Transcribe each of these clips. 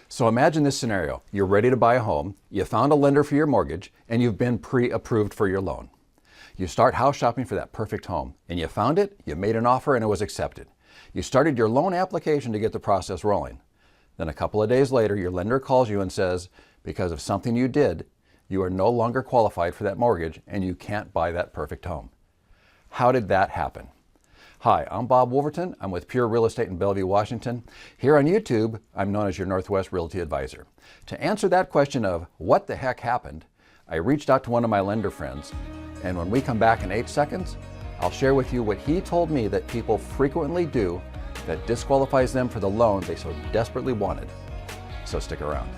So imagine this scenario. You're ready to buy a home, you found a lender for your mortgage, and you've been pre-approved for your loan. You start house shopping for that perfect home, and you found it, you made an offer, and it was accepted. You started your loan application to get the process rolling. Then a couple of days later, your lender calls you and says, because of something you did, you are no longer qualified for that mortgage, and you can't buy that perfect home. How did that happen? Hi, I'm Bob.Woolverton. I'm with Pure Real Estate in Bellevue, Washington. Here on YouTube, I'm known as your Northwest Realty Advisor. To answer that question of what the heck happened, I reached out to one of my lender friends, and when we come back in 8 seconds, I'll share with you what he told me that people frequently do that disqualifies them for the loan they so desperately wanted. So stick around.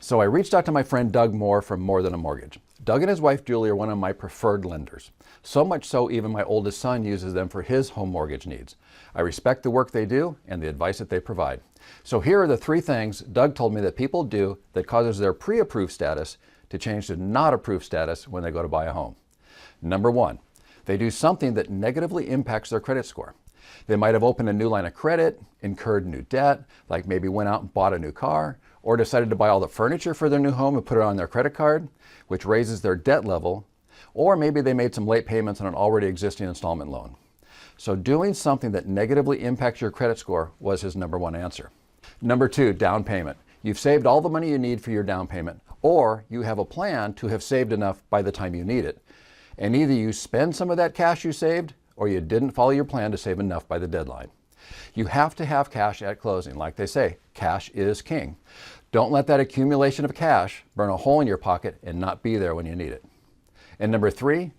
So I reached out to my friend Doug Moore from More Than a Mortgage. Doug and his wife Julie are one of my preferred lenders. So much so even my oldest son uses them for his home mortgage needs. I respect the work they do and the advice that they provide. So here are the 3 things Doug told me that people do that causes their pre-approved status to change to not approved status when they go to buy a home. Number 1, they do something that negatively impacts their credit score. They might have opened a new line of credit, incurred new debt, like maybe went out and bought a new car, or decided to buy all the furniture for their new home and put it on their credit card, which raises their debt level, or maybe they made some late payments on an already existing installment loan. So doing something that negatively impacts your credit score was his number 1 answer. Number 2, down payment. You've saved all the money you need for your down payment, or you have a plan to have saved enough by the time you need it. And either you spend some of that cash you saved, or you didn't follow your plan to save enough by the deadline. You have to have cash at closing. Like they say, cash is king. Don't let that accumulation of cash burn a hole in your pocket and not be there when you need it. And number 3,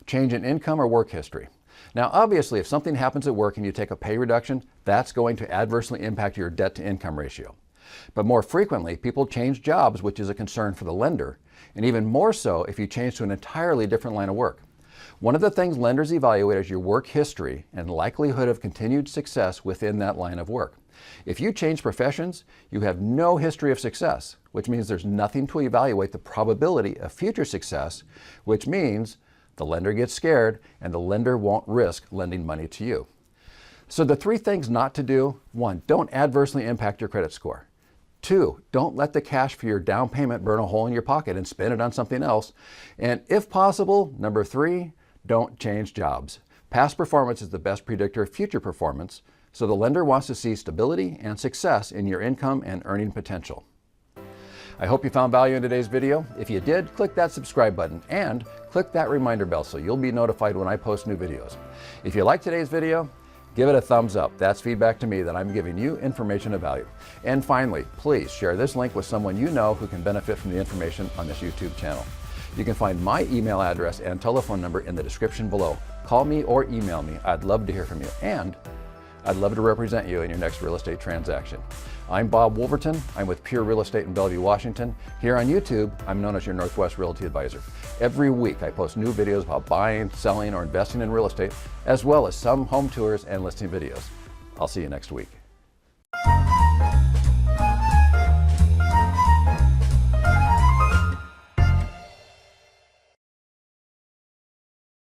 change in income or work history. Now, obviously, if something happens at work and you take a pay reduction, that's going to adversely impact your debt to income ratio. But more frequently, people change jobs, which is a concern for the lender, and even more so if you change to an entirely different line of work. One of the things lenders evaluate is your work history and likelihood of continued success within that line of work. If you change professions, you have no history of success, which means there's nothing to evaluate the probability of future success, which means the lender gets scared and the lender won't risk lending money to you. So the 3 things not to do: 1, don't adversely impact your credit score. 2, don't let the cash for your down payment burn a hole in your pocket and spend it on something else. And if possible, number 3, don't change jobs. Past performance is the best predictor of future performance, so the lender wants to see stability and success in your income and earning potential. I hope you found value in today's video. If you did, click that subscribe button and click that reminder bell so you'll be notified when I post new videos. If you like today's video, give it a thumbs up. That's feedback to me that I'm giving you information of value. And finally, please share this link with someone you know who can benefit from the information on this YouTube channel. You can find my email address and telephone number in the description below. Call me or email me. I'd love to hear from you, and I'd love to represent you in your next real estate transaction. I'm Bob.Woolverton. I'm with Pure Real Estate in Bellevue, Washington. Here on YouTube, I'm known as your Northwest Realty Advisor. Every week, I post new videos about buying, selling, or investing in real estate, as well as some home tours and listing videos. I'll see you next week.